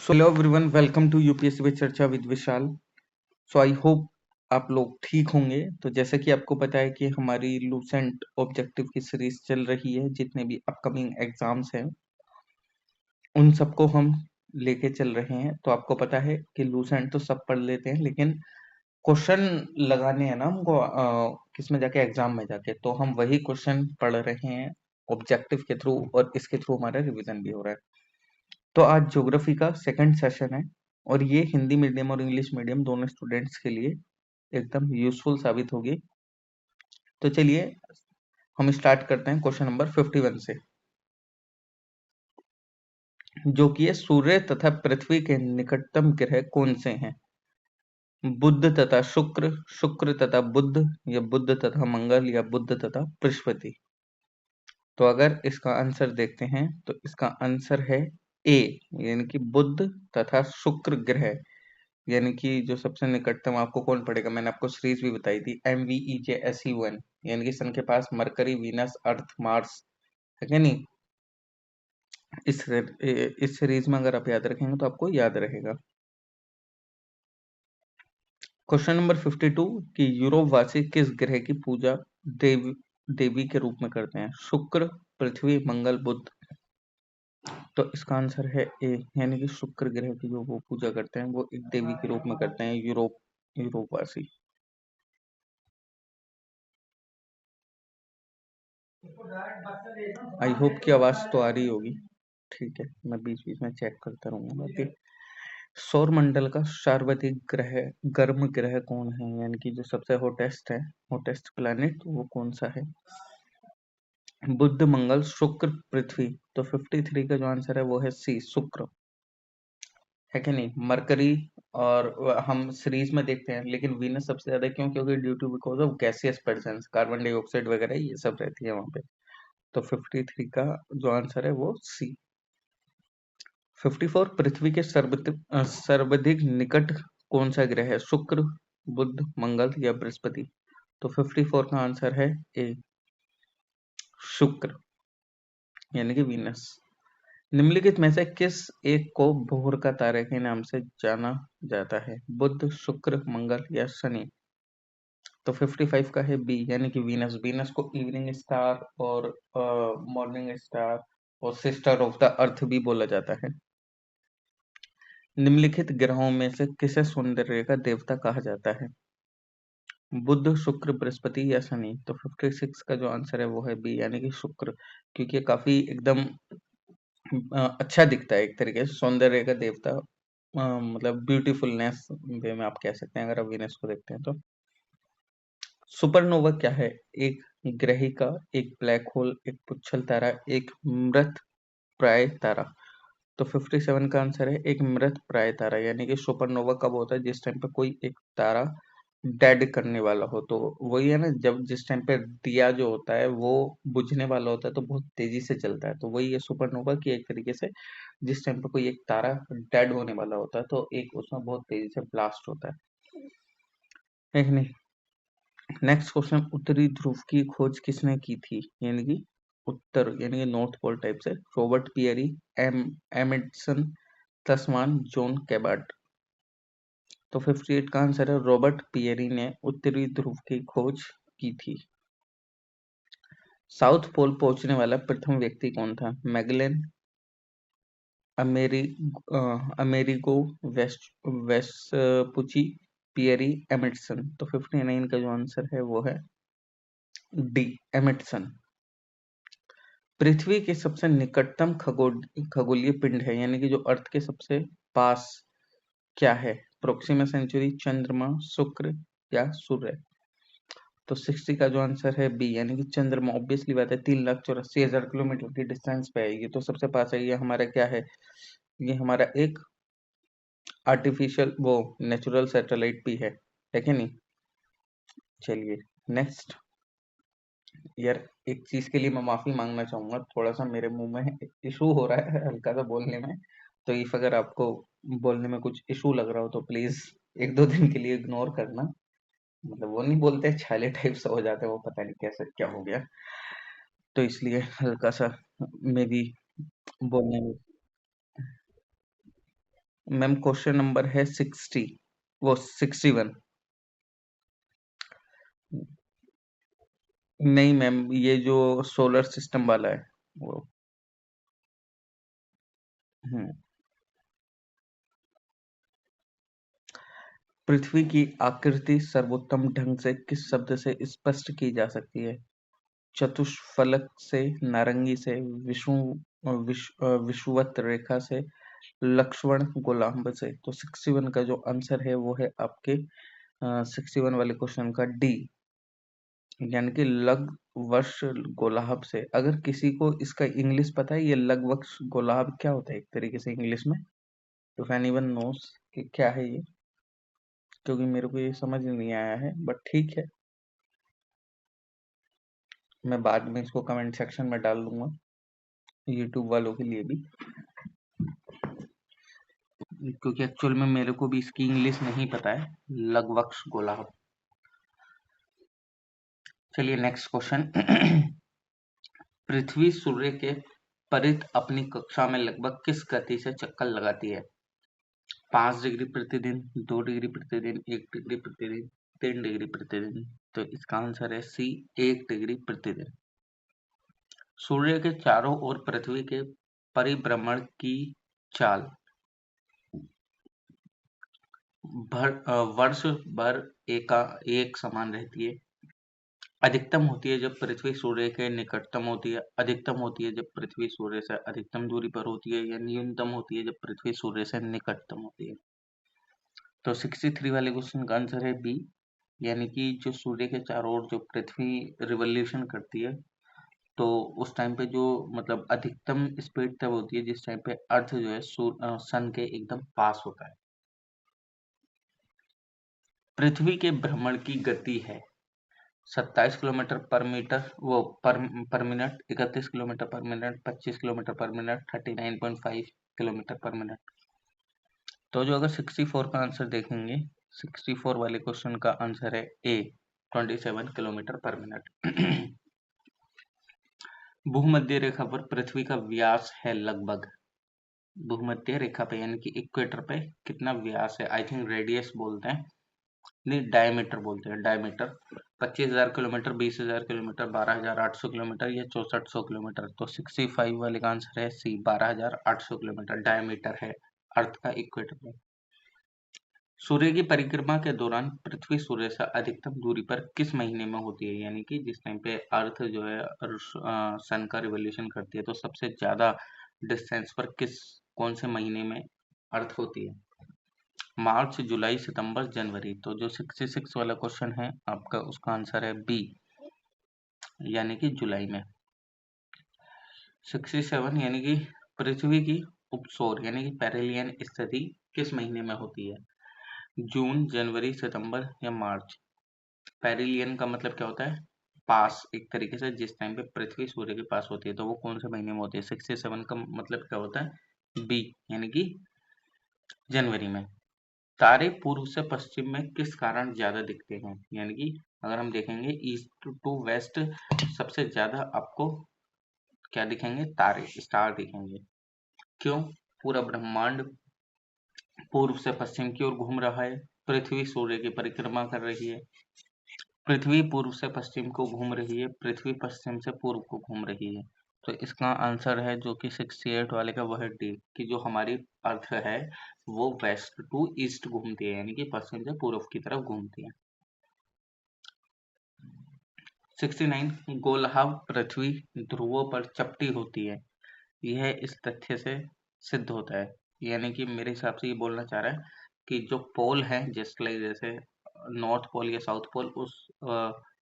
So hello everyone, welcome to UPSC पे चर्चा with Vishal. So I hope आप लोग ठीक होंगे। तो जैसे कि आपको पता है कि हमारी लूसेंट ऑब्जेक्टिव की सीरीज चल रही है। जितने भी अपकमिंग एग्जाम्स हैं उन सबको हम लेके चल रहे हैं। तो आपको पता है कि लूसेंट तो सब पढ़ लेते हैं, लेकिन क्वेश्चन लगाने हैं ना हमको किसमें जाके, एग्जाम में जाके। तो हम वही क्वेश्चन पढ़ रहे हैं ऑब्जेक्टिव के थ्रू, और इसके थ्रू हमारा रिवीजन भी हो रहा है। तो आज ज्योग्राफी का सेकंड सेशन है, और ये हिंदी मीडियम और इंग्लिश मीडियम दोनों स्टूडेंट्स के लिए एकदम यूजफुल साबित होगी। तो चलिए हम स्टार्ट करते हैं क्वेश्चन नंबर 51 से, जो कि है सूर्य तथा पृथ्वी के निकटतम ग्रह कौन से हैं? बुध तथा शुक्र, शुक्र तथा बुध, या बुध तथा मंगल, या बुध तथा बृहस्पति। तो अगर इसका आंसर देखते हैं तो इसका आंसर है ए, यानी कि बुध तथा शुक्र ग्रह। यानी कि जो सबसे निकटतम आपको कौन पड़ेगा, मैंने आपको सीरीज भी बताई थी, MVEJSE1, यानी कि सन के पास मरकरी, वीनस, अर्थ, मार्स है क्या नहीं। इस सीरीज में अगर आप याद रखेंगे तो आपको याद रहेगा। क्वेश्चन नंबर 52 कि यूरोप वासी किस ग्रह की पूजा देवी के रूप में करते हैं? शुक्र, पृथ्वी, मंगल, बुध। तो इसका आंसर है ए, यानी कि शुक्र ग्रह की जो वो पूजा करते हैं वो एक देवी के रूप में करते हैं यूरोप वासी। आई होप की आवाज तो आ रही होगी। ठीक है, मैं बीच बीच में चेक करता रहूंगा। बाकी सौर मंडल का सर्वाधिक गर्म ग्रह कौन है, यानी कि जो सबसे हॉटेस्ट प्लैनेट वो कौन सा है? बुध, मंगल, शुक्र, पृथ्वी। तो 53 का जो आंसर है वो है सी, शुक्र है कि नहीं। मरकरी और हम सीरीज में देखते हैं, लेकिन वीनस सबसे ज्यादा क्यों? क्योंकि due to because of gaseous presence, carbon dioxide वगैरह ये सब रहती है वहां पे। तो 53 का जो आंसर है वो सी। 54 पृथ्वी के सर्वाधिक निकट कौन सा ग्रह है? शुक्र, बुध, मंगल, या बृहस्पति। तो 54 का आंसर है ए, शुक्र, यानी कि वीनस। निम्नलिखित में से किस एक को भोर का तारे के नाम से जाना जाता है? बुध, शुक्र, मंगल, या शनि। तो 55 का है बी, यानी कि वीनस। वीनस को इवनिंग स्टार और मॉर्निंग स्टार और सिस्टर ऑफ द अर्थ भी बोला जाता है। निम्नलिखित ग्रहों में से किसे सौंदर्य का देवता कहा जाता है? बुध, शुक्र, बृहस्पति, या शनि। तो 56 का जो आंसर है वो है बी, यानी कि शुक्र। क्योंकि ये काफी एकदम अच्छा दिखता है, एक तरीके से सौंदर्य का देवता। मतलब ब्यूटीफुलनेस वे में आप कह सकते हैं अगर आप वीनस को देखते हैं तो। सुपरनोवा क्या है? एक ग्रहिका, एक ब्लैक होल, एक पुच्छल तारा, एक मृत प्राय तारा। तो 57 का आंसर है एक मृत प्राय तारा, यानी कि सुपरनोवा कब होता है? जिस टाइम पे कोई एक तारा डेड करने वाला हो। तो वही है ना, जब जिस टाइम पे दिया जो होता है वो बुझने वाला होता है तो बहुत तेजी से चलता है। तो वही है सुपरनोवा की, एक तरीके से जिस टाइम पे कोई एक तारा डेड होने वाला होता है तो एक उसमें बहुत तेजी से ब्लास्ट होता है एक नहीं। नेक्स्ट क्वेश्चन, उत्तरी ध्रुव की खोज किसने की थी? यानी कि उत्तर, यानी कि नॉर्थ पोल टाइप से। रॉबर्ट पियरी, एमिडसन, तस्मान, जॉन कैबर्ट। तो 58 का आंसर है रॉबर्ट पियरी ने उत्तरी ध्रुव की खोज की थी। साउथ पोल पहुंचने वाला प्रथम व्यक्ति कौन था? मैगलेन, अमेरी अमेरिगो वेस्पुची, पियरी, एमिडसन। तो 59 का जो आंसर है वो है डी, एमिडसन। पृथ्वी के सबसे निकटतम खगोलीय पिंड है, यानी कि जो अर्थ के सबसे पास क्या है? प्रोक्सिमा सेंचुरी, चंद्रमा, शुक्र, या सूर्य। तो 60 का जो आंसर है बी, यानी कि चंद्रमा। ऑब्वियसली बात है, 3,84,000 किलोमीटर की डिस्टेंस पे है ये, तो सबसे पास है। ये हमारा क्या है? ये हमारा एक आर्टिफिशियल वो नेचुरल सैटेलाइट भी है कि नहीं। चलिए नेक्स्ट। यार एक चीज के लिए मैं माफी मांगना चाहूंगा, थोड़ा सा मेरे मुंह में इशू हो रहा है हल्का सा बोलने में। तो इफ अगर आपको बोलने में कुछ इशू लग रहा हो तो प्लीज 1-2 दिन के लिए इग्नोर करना। मतलब वो नहीं बोलते, छाले टाइप सा हो जाता है, वो पता नहीं कैसे क्या हो गया। तो इसलिए हल्का सा मे भी बोलने में। मैम क्वेश्चन नंबर है 60, वो 61। नहीं मैम, ये जो सोलर सिस्टम वाला है वो। हम्म। पृथ्वी की आकृति सर्वोत्तम ढंग से किस शब्द से स्पष्ट की जा सकती है? चतुष्फलक से, नारंगी से, विषुवत रेखा से, लक्ष्मण गोलाम्ब से। तो 61 का जो आंसर है वो है आपके 61 वाले क्वेश्चन का डी, यानी कि लग वर्ष गोलाभ से। अगर किसी को इसका इंग्लिश पता है, ये लग वर्ष गोलाभ क्या होता है एक तरीके से इंग्लिश में, इफ एनीवन नोस कि क्या है ये, क्योंकि मेरे को ये समझ नहीं आया है, बट ठीक है, मैं बाद में इसको कमेंट सेक्शन में डाल दूंगा यूट्यूब वालों के लिए भी, क्योंकि एक्चुअल में मेरे को भी इसकी इंग्लिश नहीं पता है, लगवक्ष गोलाभ। चलिए नेक्स्ट क्वेश्चन। पृथ्वी सूर्य के परित अपनी कक्षा में लगभग किस गति से चक्कर लगाती है? 5 डिग्री प्रतिदिन, 2 डिग्री प्रतिदिन, 1 डिग्री प्रतिदिन, 3 डिग्री प्रतिदिन। तो इसका आंसर है सी, 1 डिग्री प्रतिदिन। सूर्य के चारों ओर पृथ्वी के परिभ्रमण की चाल वर्ष भर एक समान रहती है। अधिकतम होती है जब पृथ्वी सूर्य के निकटतम होती है, अधिकतम होती है जब पृथ्वी सूर्य से अधिकतम दूरी पर होती है, या न्यूनतम होती है जब पृथ्वी सूर्य से निकटतम होती है। तो 63 वाले क्वेश्चन का आंसर है बी, यानी कि जो सूर्य के चारों ओर जो पृथ्वी रिवॉल्यूशन करती है, तो उस टाइम पे जो मतलब अधिकतम स्पीड तब होती है जिस टाइम पे अर्थ जो है सन के एकदम पास होता है। पृथ्वी के भ्रमण की गति है 27 किलोमीटर पर मीटर, वो पर मिनट, 31 किलोमीटर पर मिनट, 25 किलोमीटर पर मिनट, 39.5 किलोमीटर पर मिनट। तो जो अगर 64 का आंसर देखेंगे, 64 वाले क्वेश्चन का आंसर है ए, 27 किलोमीटर पर मिनट। भूमध्य रेखा पर पृथ्वी का व्यास है लगभग, भूमध्य रेखा पे यानी कि इक्वेटर पे कितना व्यास है? आई थिंक रेडियस बोलते हैं, नहीं डायमीटर बोलते हैं, डायमीटर। 25,000 किलोमीटर, 20,000 किलोमीटर, 12,800 किलोमीटर या 6400 किलोमीटर। तो 65 वाले का आंसर है सी, 12,800 किलोमीटर डायमीटर है अर्थ का इक्वेटर में। सूर्य की परिक्रमा के दौरान पृथ्वी सूर्य से अधिकतम दूरी पर किस महीने में होती है? यानी कि जिस टाइम पे अर्थ जो है सन का रिवॉल्यूशन करती है, तो सबसे ज्यादा डिस्टेंस पर कौन से महीने में अर्थ होती है? मार्च, जुलाई, सितंबर, जनवरी। तो जो 66 वाला क्वेश्चन है आपका, उसका आंसर है बी, यानी कि जुलाई में। 67 यानी कि पृथ्वी की उपसौर यानी कि पेरिलियन स्थिति किस महीने में होती है? जून, जनवरी, सितंबर या मार्च। पेरिलियन का मतलब क्या होता है? पास, एक तरीके से जिस टाइम पे पृथ्वी सूर्य के पास होती है, तो वो कौन से महीने में होती है? 67 का मतलब क्या होता है? बी, यानी कि जनवरी में। तारे पूर्व से पश्चिम में किस कारण ज्यादा दिखते हैं? यानी कि अगर हम देखेंगे ईस्ट टू वेस्ट, सबसे ज्यादा आपको क्या दिखेंगे? तारे, स्टार दिखेंगे। क्यों? पूरा ब्रह्मांड पूर्व से पश्चिम की ओर घूम रहा है, पृथ्वी सूर्य की परिक्रमा कर रही है, पृथ्वी पूर्व से पश्चिम को घूम रही है, पृथ्वी पश्चिम से पूर्व को घूम रही है। तो इसका आंसर है जो कि 68 वाले का, वह डी, कि जो हमारी अर्थ है वो वेस्ट टू ईस्ट घूमती है, यानी कि पश्चिम से पूर्व की तरफ घूमती है। 69 गोलार्ध पृथ्वी ध्रुवों पर चपटी होती है, यह इस तथ्य से सिद्ध होता है। यानी कि मेरे हिसाब से ये बोलना चाह रहा है कि जो पोल है, जस्ट लाइक जैसे नॉर्थ पोल या साउथ पोल,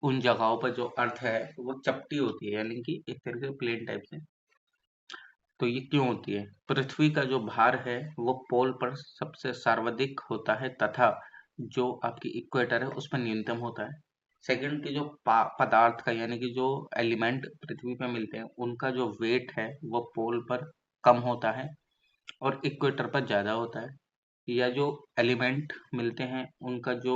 उन जगहों पर जो अर्थ है वो चपटी होती है, यानी कि एक तरीके से प्लेन टाइप से। तो ये क्यों होती है? पृथ्वी का जो भार है वो पोल पर सबसे सर्वाधिक होता है, तथा जो आपकी इक्वेटर है उस पर न्यूनतम होता है। सेकंड की जो पदार्थ का यानी कि जो एलिमेंट पृथ्वी पे मिलते हैं, उनका जो वेट है वो पोल पर कम होता है और इक्वेटर पर ज्यादा होता है। या जो एलिमेंट मिलते हैं उनका जो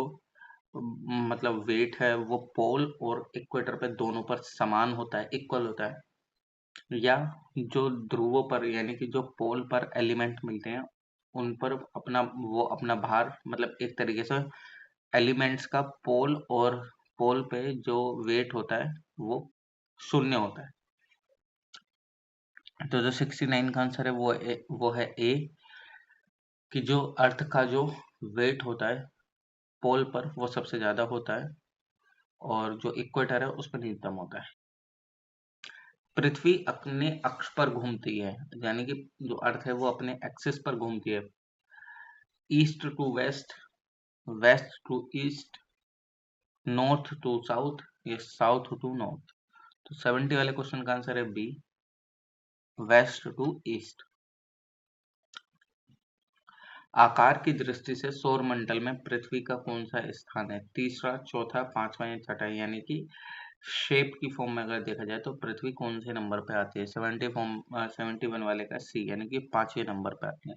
मतलब वेट है वो पोल और इक्वेटर पे दोनों पर समान होता है, इक्वल होता है। या जो ध्रुवों पर यानी कि जो पोल पर एलिमेंट मिलते हैं उन पर अपना भार मतलब एक तरीके से एलिमेंट्स का पोल पे जो वेट होता है वो शून्य होता है। तो जो 69 का आंसर है वो है ए, कि जो अर्थ का जो वेट होता है पोल पर वो सबसे ज्यादा होता है और जो इक्वेटर है उस पर न्यूनतम होता है। पृथ्वी अपने अक्ष पर घूमती है, यानी कि जो अर्थ है वो अपने एक्सिस पर घूमती है, east to west, west to east, north to south या साउथ टू नॉर्थ। तो 70 वाले क्वेश्चन का आंसर है बी, वेस्ट टू ईस्ट। आकार की दृष्टि से सौर मंडल में पृथ्वी का कौन सा स्थान है? तीसरा, चौथा, पांचवा या छठा? यानी कि शेप की फॉर्म में अगर देखा जाए तो पृथ्वी कौन से नंबर पे आती है? 71 वाले का सी, यानी कि पांचवें नंबर पे आती है।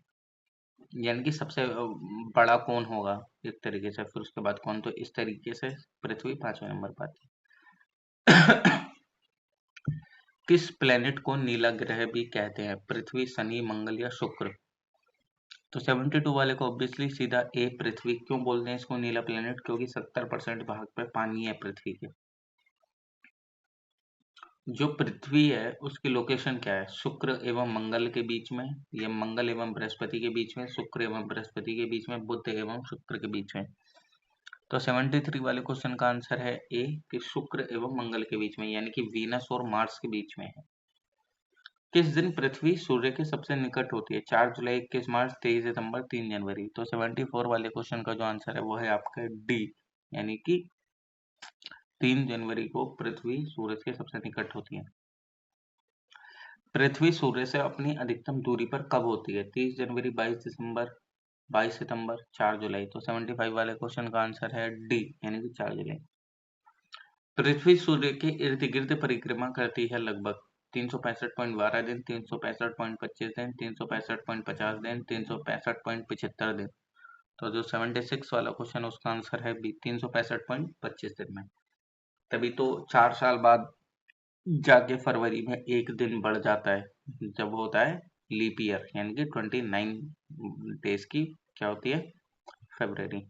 यानी कि सबसे बड़ा कौन होगा एक तरीके से, फिर उसके बाद कौन, तो इस तरीके से पृथ्वी पांचवें नंबर पर आती है। किस प्लेनेट को नीला ग्रह भी कहते हैं? पृथ्वी, शनि, मंगल या शुक्र? तो 72 वाले को ऑब्वियसली सीधा ए, पृथ्वी। क्यों बोलते हैं इसको नीला प्लेनेट? क्योंकि 70% भाग पे पानी है पृथ्वी के। जो पृथ्वी है उसकी लोकेशन क्या है? शुक्र एवं मंगल के बीच में, या मंगल एवं बृहस्पति के बीच में, शुक्र एवं बृहस्पति के बीच में, बुध एवं शुक्र के बीच में? तो 73 वाले क्वेश्चन का आंसर है ए, कि शुक्र एवं मंगल के बीच में, यानी कि वीनस और मार्स के बीच में है। किस दिन पृथ्वी सूर्य के सबसे निकट होती है? 4 जुलाई, 21 मार्च, 23 सितंबर, 3 जनवरी? तो 74 वाले क्वेश्चन का जो आंसर है वो है आपका डी, यानी कि 3 जनवरी को पृथ्वी सूर्य के सबसे निकट होती है। पृथ्वी सूर्य से अपनी अधिकतम दूरी पर कब होती है? 30 जनवरी, 22 दिसंबर, 22 सितंबर, 4 जुलाई? तो 75 वाले क्वेश्चन का आंसर है डी, यानी कि 4 जुलाई। पृथ्वी सूर्य के इर्द गिर्द परिक्रमा करती है लगभग 365.12 दिन, 365.25 दिन, 365.50 दिन, 365.75 दिन? तो जो 76 वाला क्वेश्चन है उसका आंसर है बी, 365.25 दिन में। तभी तो 4 साल बाद जाके फरवरी में एक दिन बढ़ जाता है, जब होता है लीप ईयर, यानी कि 29 डेज की क्या होती है? फरवरी।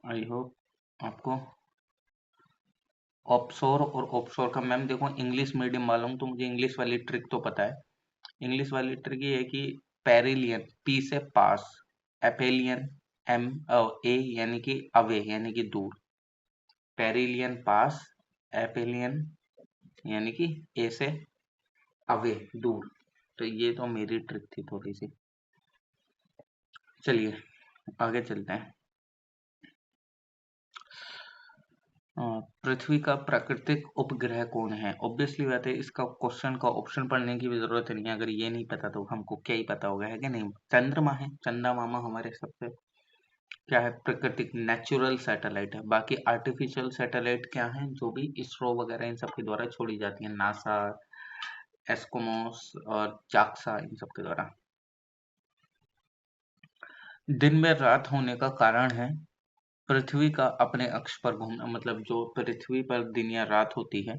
आई होप आपको ऑफशोर और ऑफशोर का, मैम देखो इंग्लिश मीडियम वाला हूँ तो मुझे इंग्लिश वाली ट्रिक तो पता है। इंग्लिश वाली ट्रिक ये है कि पेरिलियन, पी से पास, एपेलियन, एम ए यानी कि अवे यानी कि दूर, पेरिलियन पास, एपेलियन यानी कि ए से अवे दूर। तो ये तो मेरी ट्रिक थी थोड़ी सी। चलिए आगे चलते हैं। पृथ्वी का प्राकृतिक उपग्रह कौन है? ऑब्वियसली बात है, इसका क्वेश्चन का ऑप्शन पढ़ने की भी जरूरत नहीं है। अगर ये नहीं पता तो हमको क्या ही पता होगा, है कि नहीं? चंद्रमा है, चंदा मामा हमारे सबसे क्या है, प्राकृतिक नेचुरल सैटेलाइट है। बाकी आर्टिफिशियल सैटेलाइट क्या है, जो भी इसरो वगैरह इन सब के द्वारा छोड़ी जाती है, नासा, एस्कोमोस और जाक्सा, इन सब के द्वारा। दिन में रात होने का कारण है पृथ्वी का अपने अक्ष पर घूमना, मतलब जो पृथ्वी पर दिन या रात होती है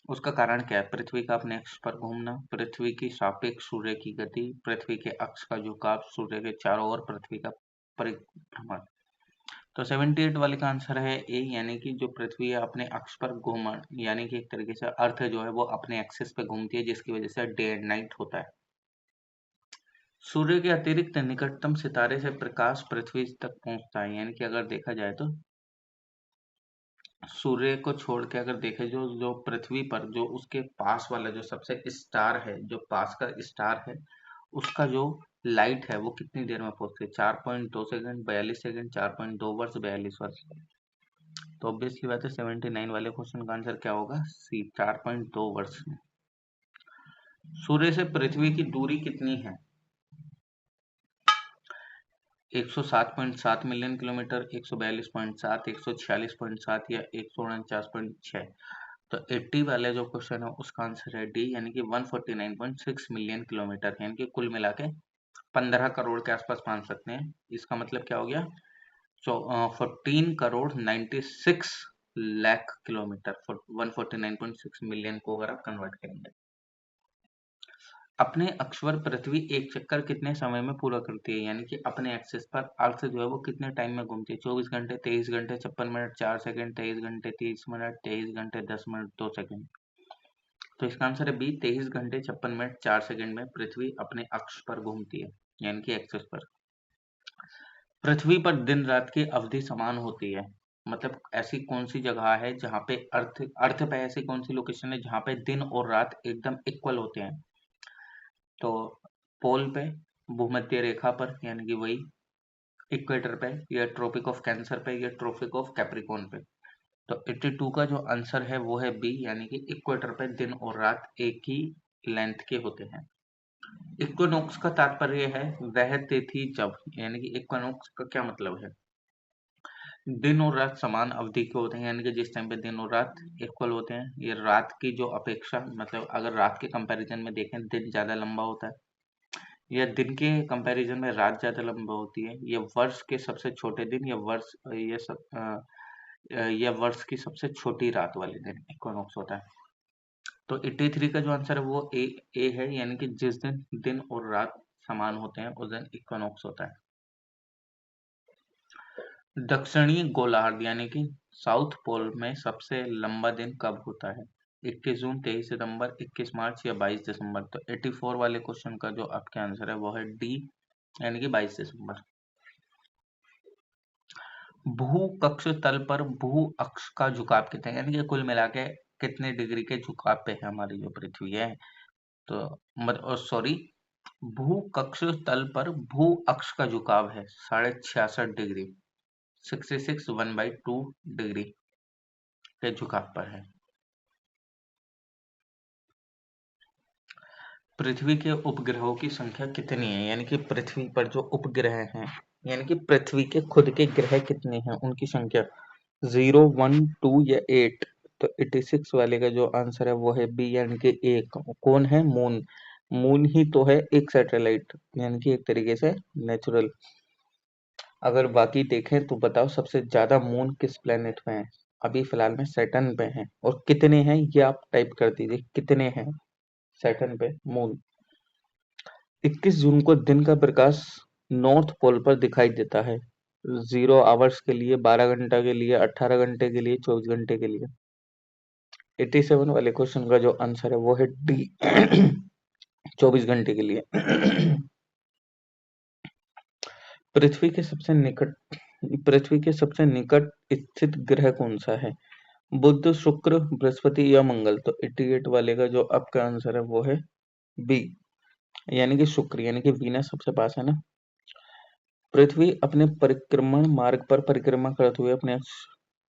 उसका कारण क्या है? पृथ्वी का अपने अक्ष पर घूमना, पृथ्वी की सापेक्ष सूर्य की गति, पृथ्वी के अक्ष का झुकाव, सूर्य के चारों ओर पृथ्वी का परिभ्रमण। तो 78 वाले का आंसर है ए, यानी कि जो पृथ्वी है अपने अक्ष पर घूमना, यानी कि एक तरीके से अर्थ जो है वो अपने एक्सिस पे घूमती है, जिसकी वजह से डे एंड नाइट होता है। सूर्य के अतिरिक्त निकटतम सितारे से प्रकाश पृथ्वी तक पहुंचता है, यानी कि अगर देखा जाए तो सूर्य को छोड़ के अगर देखे, जो जो पृथ्वी पर जो उसके पास वाला जो सबसे स्टार है, जो पास का स्टार है, उसका जो लाइट है वो कितनी देर में पहुंचती है? 4.2 सेकंड, 42 सेकंड, 4.2 वर्ष, 42 वर्ष? तो ऑब्वियसली बात है 79 वाले क्वेश्चन का आंसर क्या होगा? सी, 4.2 वर्ष में। सूर्य से पृथ्वी की दूरी कितनी है? 107.7 मिलियन किलोमीटर, 142.7, 146.7 या 149.6? तो 80 वाले जो क्वेश्चन है उसका आंसर है डी, यानी कि 149.6 मिलियन किलोमीटर, यानी कि कुल मिला के 15 करोड़ के आसपास मान सकते हैं। इसका मतलब क्या हो गया? 14 करोड़ 96 लाख किलोमीटर, 149.6 मिलियन को अगर आप कन्वर्ट करेंगे। अपने अक्ष पर पृथ्वी एक चक्कर कितने समय में पूरा करती है, यानी कि अपने एक्सिस पर अर्थ जो है वो कितने टाइम में घूमती है? 24 घंटे, 23 घंटे, 56 मिनट 4 सेकंड, 23 घंटे 30 मिनट, 23 घंटे 10 मिनट 2 सेकंड। तो इसका आंसर है बी, 23 घंटे 56 मिनट 4 सेकंड में पृथ्वी अपने अक्ष पर घूमती है, यानी कि एक्सिस पर। पृथ्वी पर दिन रात की अवधि समान होती है, मतलब ऐसी कौन सी जगह है जहाँ पे अर्थ अर्थ पे ऐसी कौन सी लोकेशन है जहाँ पे दिन और रात एकदम इक्वल होते हैं? तो पोल पे, भूमध्य रेखा पर यानी कि वही, इक्वेटर पे, या ट्रॉपिक ऑफ कैंसर पे, या ट्रॉपिक ऑफ कैप्रिकॉर्न पे। तो 82 का जो आंसर है वो है बी, यानी कि इक्वेटर पे दिन और रात एक ही लेंथ के होते हैं। इक्विनोक्स का तात्पर्य है वह तिथि जब, यानी कि इक्विनोक्स का क्या मतलब है? दिन और रात समान अवधि के होते हैं, यानी कि जिस टाइम पे दिन और रात इक्वल होते हैं। ये रात की जो अपेक्षा, मतलब अगर रात के कंपैरिजन में देखें दिन ज़्यादा लंबा होता है, या दिन के कंपैरिजन में रात ज़्यादा लंबा होती है, या वर्ष के सबसे छोटे दिन, या या वर्ष की सबसे छोटी रात वाले दिन इक्विनोक्स होता है। तो 83 का जो आंसर है वो ए है, यानी कि जिस दिन दिन और रात समान होते हैं उस दिन इक्विनोक्स होता है। दक्षिणी गोलार्ध यानी कि साउथ पोल में सबसे लंबा दिन कब होता है? 21 जून, 23 सितंबर, 21 मार्च, या 22 दिसंबर। तो 84 वाले क्वेश्चन का जो आपका आंसर है वो है डी, यानी कि 22 दिसंबर। भू कक्ष तल पर भू अक्ष का झुकाव कितना है, यानी कि कुल मिला के कितने डिग्री के झुकाव पे है हमारी जो पृथ्वी है? तो सॉरी, भू कक्ष तल पर भू अक्ष का झुकाव है 66.5 डिग्री, 66 1/2 डिग्री के झुकाव पर है। पृथ्वी के उपग्रहों की संख्या कितनी है, यानी कि पृथ्वी पर जो उपग्रह हैं, यानी कि पृथ्वी के खुद के ग्रह कितने हैं उनकी संख्या? 0, 1, 2 या 8। तो 86 वाले का जो आंसर है वो है बी, यानी कि एक। कौन है? मून। मून ही तो है एक सैटेलाइट, यानी कि एक तरीके से नेचुरल। अगर बाकी देखें तो बताओ सबसे ज्यादा मून किस प्लेनेट में है? अभी फिलहाल में सैटर्न पे हैं, और कितने हैं ये आप टाइप कर दीजिए, कितने हैं सैटर्न पे मून। 21 जून को दिन का प्रकाश नॉर्थ पोल पर दिखाई देता है 0 आवर्स के लिए, 12 घंटा के लिए, 18 घंटे के लिए, 24 घंटे के लिए। 87 वाले क्वेश्चन का जो आंसर है वो है डी, 24 घंटे के लिए। पृथ्वी के सबसे निकट पृथ्वी के सबसे निकट स्थित ग्रह कौन सा है? बुध, शुक्र, बृहस्पति या मंगल। तो 88 वाले का जो आपका आंसर है वो है बी, यानी कि शुक्र, यानी कि वीनस सबसे पास है ना। पृथ्वी अपने परिक्रमण मार्ग पर परिक्रमा करते हुए अपने अक्ष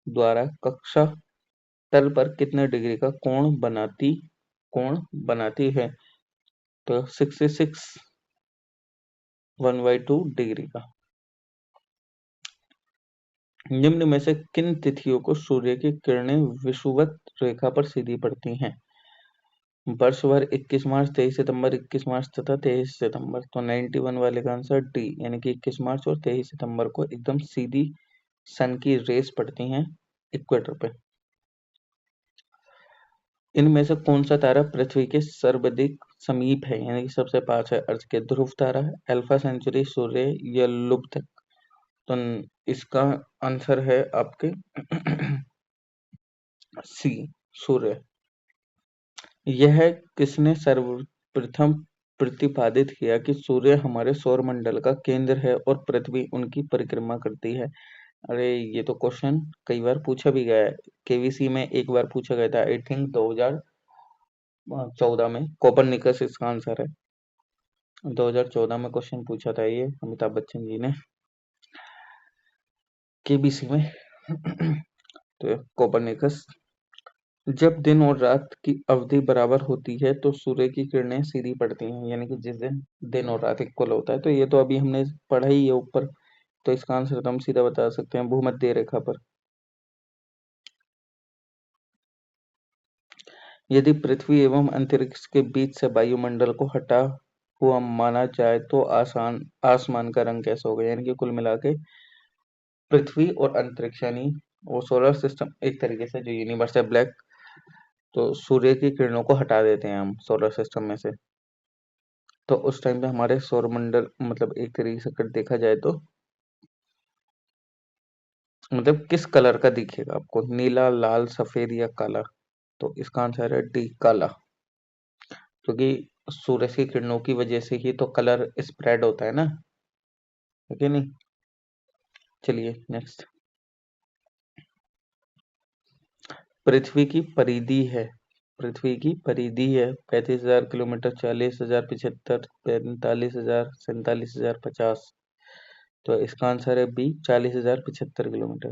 द्वारा कक्षा तल पर कितने डिग्री का कोण बनाती है? तो 66 1/2 डिग्री का। निम्न में से किन तिथियों को सूर्य की किरणें विषुवत रेखा पर सीधी पड़ती हैं? वर्ष भर 21 मार्च, 23 सितंबर, 21 मार्च तथा 23 सितंबर। तो 91 वाले का आंसर डी, यानी कि 21 मार्च और 23 सितंबर को एकदम सीधी सन की रेस पड़ती हैं इक्वेटर पे। इनमें से कौन सा तारा पृथ्वी के सर्वाधिक समीप है, यानी कि सबसे पास है अर्थ के? ध्रुव तारा, अल्फा सेंचुरी, सूर्य या लुब्धक। तो इसका आंसर है आपके सी, सूर्य। यह किसने सर्वप्रथम प्रतिपादित किया कि सूर्य हमारे सौर मंडल का केंद्र है और पृथ्वी उनकी परिक्रमा करती है? अरे ये तो क्वेश्चन कई बार पूछा भी गया है, केवीसी में एक बार पूछा गया था, आई थिंक 2014 में। कोपरनिकस इसका आंसर है। 2014 में क्वेश्चन पूछा था ये अमिताभ बच्चन जी ने केबीसी में। तो कोपरनिकस। जब दिन और रात की अवधि बराबर होती है तो सूर्य की किरणें सीधी पड़ती हैं, यानी कि जिस दिन दिन और रात इक्वल होता है। तो ये तो अभी हमने पढ़ा ही है ऊपर। तो इसका आंसर तो हम सीधा बता सकते हैं भूमध्य रेखा पर। यदि पृथ्वी एवं अंतरिक्ष के बीच से वायुमंडल को हटा हुआ माना जाए तो आसमान का रंग कैसा होगा? यानी कि कुल मिला के पृथ्वी और अंतरिक्ष, यानी वो सोलर सिस्टम एक तरीके से जो यूनिवर्स है ब्लैक, तो सूर्य की किरणों को हटा देते हैं हम सोलर सिस्टम में से। तो उस टाइम पे हमारे सौरमंडल मतलब एक तरीके से अगर देखा जाए तो मतलब किस कलर का दिखेगा आपको, नीला, लाल, सफेद या काला? तो इसका आंसर है डी, काला। क्योंकि सूरज की किरणों की वजह से ही तो कलर स्प्रेड होता है ना, है कि नहीं? चलिए नेक्स्ट। पृथ्वी की परिधि है, पृथ्वी की परिधि है 35,000 किलोमीटर, 40,000, 75, 45,000, 47,000, 50। तो इसका आंसर है बी, 40,075 किलोमीटर।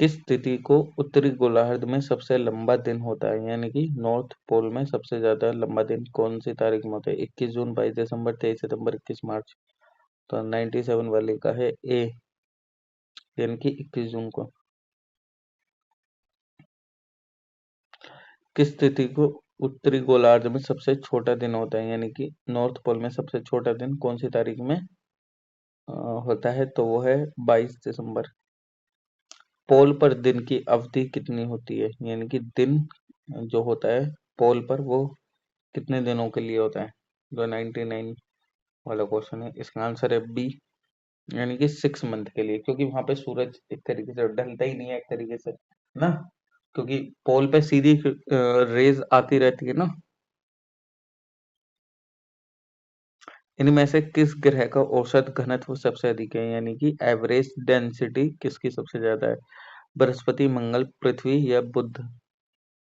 किस तिथि को उत्तरी गोलार्ध में सबसे लंबा दिन होता है, यानी कि नॉर्थ पोल में सबसे ज्यादा लंबा दिन कौन सी तारीख में होता है? 21 जून, 22 दिसंबर, 23 सितंबर, 21 मार्च। तो 97 वाले का है ए, यानी कि 21 जून को। किस तिथि को उत्तरी गोलार्ध में सबसे छोटा दिन होता है, यानी कि नॉर्थ पोल में सबसे छोटा दिन कौन सी तारीख में अ, होता है? तो वो है 22 दिसंबर। पोल पर दिन की अवधि कितनी होती है, यानी कि दिन जो होता है पोल पर वो कितने दिनों के लिए होता है? जो 99 वाला क्वेश्चन है, इसका आंसर है बी, यानी कि 6 मंथ के लिए। क्योंकि वहां पे सूरज एक तरीके से ढलता ही नहीं है एक तरीके से ना, क्योंकि पोल पे सीधी रेज आती रहती है ना। इनमें से किस ग्रह का औसत घनत्व सबसे अधिक है, यानी कि एवरेज डेंसिटी किसकी सबसे ज्यादा है? बृहस्पति, मंगल, पृथ्वी या बुध?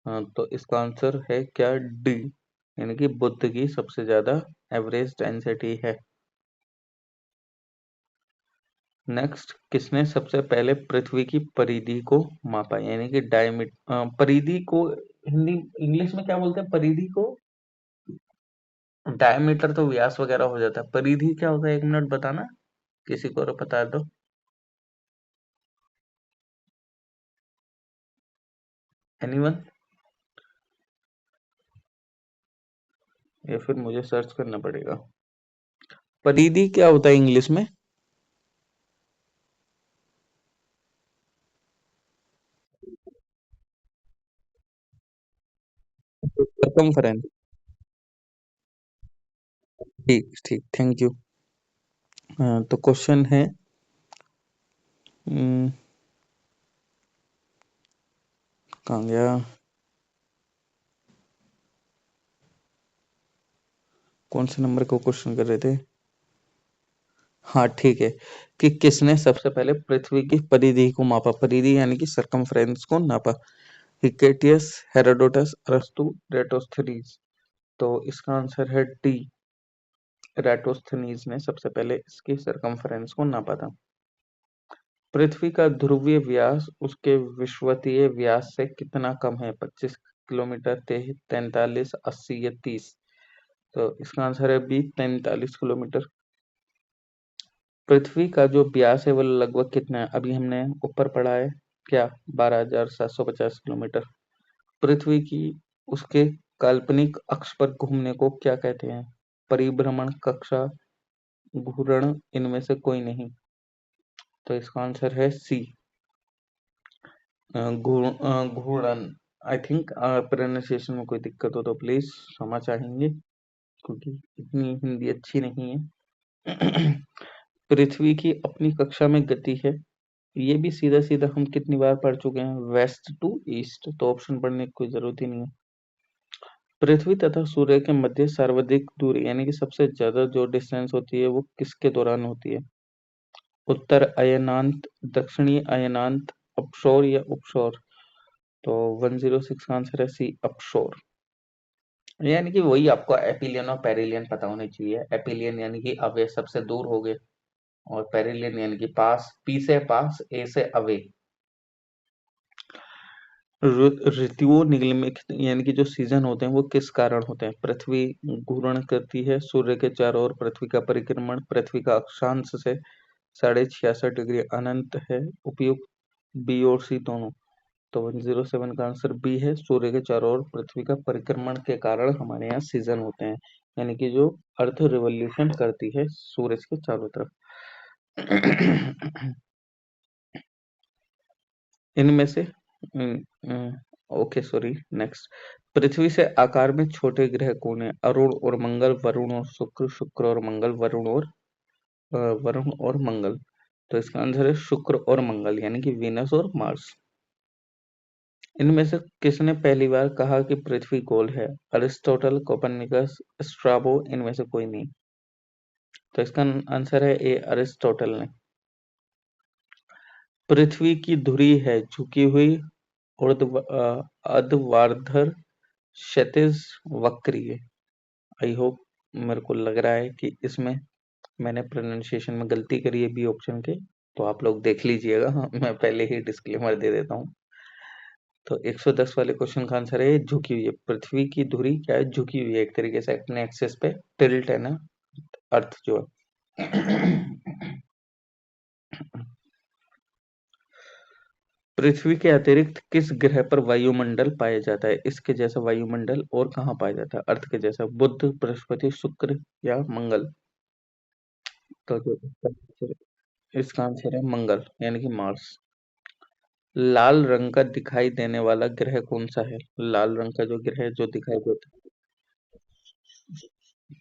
हाँ, तो इसका आंसर है क्या, डी, यानी कि बुध की सबसे ज्यादा एवरेज डेंसिटी है। नेक्स्ट, किसने सबसे पहले पृथ्वी की परिधि को मापा, यानी कि डायमीटर, परिधि को हिंदी इंग्लिश में क्या बोलते हैं परिधि को? डायमीटर तो व्यास वगैरह हो जाता है, परिधि क्या होता है? 1 मिनट बताना, किसी को और बता दो। एनीवन? या फिर मुझे सर्च करना पड़ेगा? परिधि क्या होता है इंग्लिश में? सरकमफ्रेंस। ठीक ठीक, थैंक यू। तो क्वेश्चन है, हम्म, कहाँ गया? कौन से नंबर को क्वेश्चन कर रहे थे? हाँ ठीक है, कि किसने सबसे पहले पृथ्वी की परिधि को मापा, परिधि यानी कि सरकमफ्रेंस को नापा? हिकेटियस, हेरोडोटस, अरस्तु, रेटोस्थनीज? तो इसका आंसर है डी, रेटोस्थनीज ने सबसे पहले इसकी सरकमफ्रेंस को नापा था। पृथ्वी का ध्रुवीय व्यास उसके विषुवतीय व्यास से कितना कम है? 25 किलोमीटर, 43, 80 या 30? तो इसका आंसर है बी, 43 किलोमीटर। पृथ्वी का जो व्यास है वो लगभग कितना है? अभी हमने ऊपर पढ़ा है क्या, 12,750 किलोमीटर। पृथ्वी की उसके काल्पनिक अक्ष पर घूमने को क्या कहते हैं? परिभ्रमण, कक्षा, घूर्ण, इनमें से कोई नहीं? तो इसका आंसर है सी, घूर्णन। आई थिंक प्रोनाउंसिएशन में कोई दिक्कत हो तो प्लीज क्षमा चाहेंगे, क्योंकि इतनी हिंदी अच्छी नहीं है। पृथ्वी की अपनी कक्षा में गति है, ये भी सीधा सीधा हम कितनी बार पढ़ चुके हैं, वेस्ट टू ईस्ट, तो ऑप्शन पढ़ने की कोई जरूरत ही नहीं है। पृथ्वी तथा सूर्य के मध्य सर्वाधिक दूरी, यानी कि सबसे ज्यादा जो डिस्टेंस होती है वो किसके दौरान होती है? उत्तर अयनांत, दक्षिणी अयनांत, अपशोर या उपशोर? तो 106 का आंसर है सी, अपशोर। यानी कि वही आपको एपिलियन और पेरिलियन पता होने चाहिए। एपिलियन यानी कि अवे, सबसे दूर हो गए, और पेरिलियन यानी कि पास, पी से पास, ए से अवे। ऋतुओं निगमित यानी कि जो सीजन होते हैं वो किस कारण होते हैं? पृथ्वी घूर्ण करती है, सूर्य के चारों ओर पृथ्वी का परिक्रमण, पृथ्वी का अक्षांश से 66.5 डिग्री अनंत है, उपयुक्त, बी और सी दोनों? तो 107 का आंसर बी है, सूर्य के चारों ओर पृथ्वी का परिक्रमण के कारण हमारे यहाँ सीजन होते हैं, यानी कि जो अर्थ रिवॉल्यूशन करती है सूरज के चारों तरफ। इनमें से ओके सॉरी, नेक्स्ट। पृथ्वी से आकार में छोटे ग्रह कौन है? अरुण और मंगल, वरुण और शुक्र, शुक्र और मंगल, वरुण और मंगल। तो इसका आंसर है शुक्र और मंगल, यानी कि वीनस और मार्स। इनमें से किसने पहली बार कहा कि पृथ्वी गोल है? अरिस्टोटल, कोपरनिकस, स्ट्राबो, इनमें से कोई नहीं। तो इसका आंसर है ए, अरिस्टोटल ने। पृथ्वी की धुरी है झुकी हुई, अर्धवार्धर, क्षैतिज, वक्रीय। आई होप, मेरे को लग रहा है कि इसमें मैंने प्रोनाउंसिएशन में गलती करी है बी ऑप्शन के, तो आप लोग देख लीजिएगा। हाँ, मैं पहले ही डिस्क्लेमर दे देता हूँ। तो 110 वाले क्वेश्चन का आंसर है झुकी हुई है। पृथ्वी की धुरी क्या है? झुकी हुई है, एक तरीके से अपने एक्सेस पे टिल्ट है ना, अर्थ जो है। पृथ्वी के अतिरिक्त किस ग्रह पर वायुमंडल पाया जाता है? इसके जैसा वायुमंडल और कहाँ पाया जाता है? अर्थ के जैसा। बुध, बृहस्पति, शुक्र या मंगल? तो जो इसका आंसर है मंगल, यानी कि मार्स। लाल रंग का दिखाई देने वाला ग्रह कौन सा है? लाल रंग का जो ग्रह जो दिखाई देता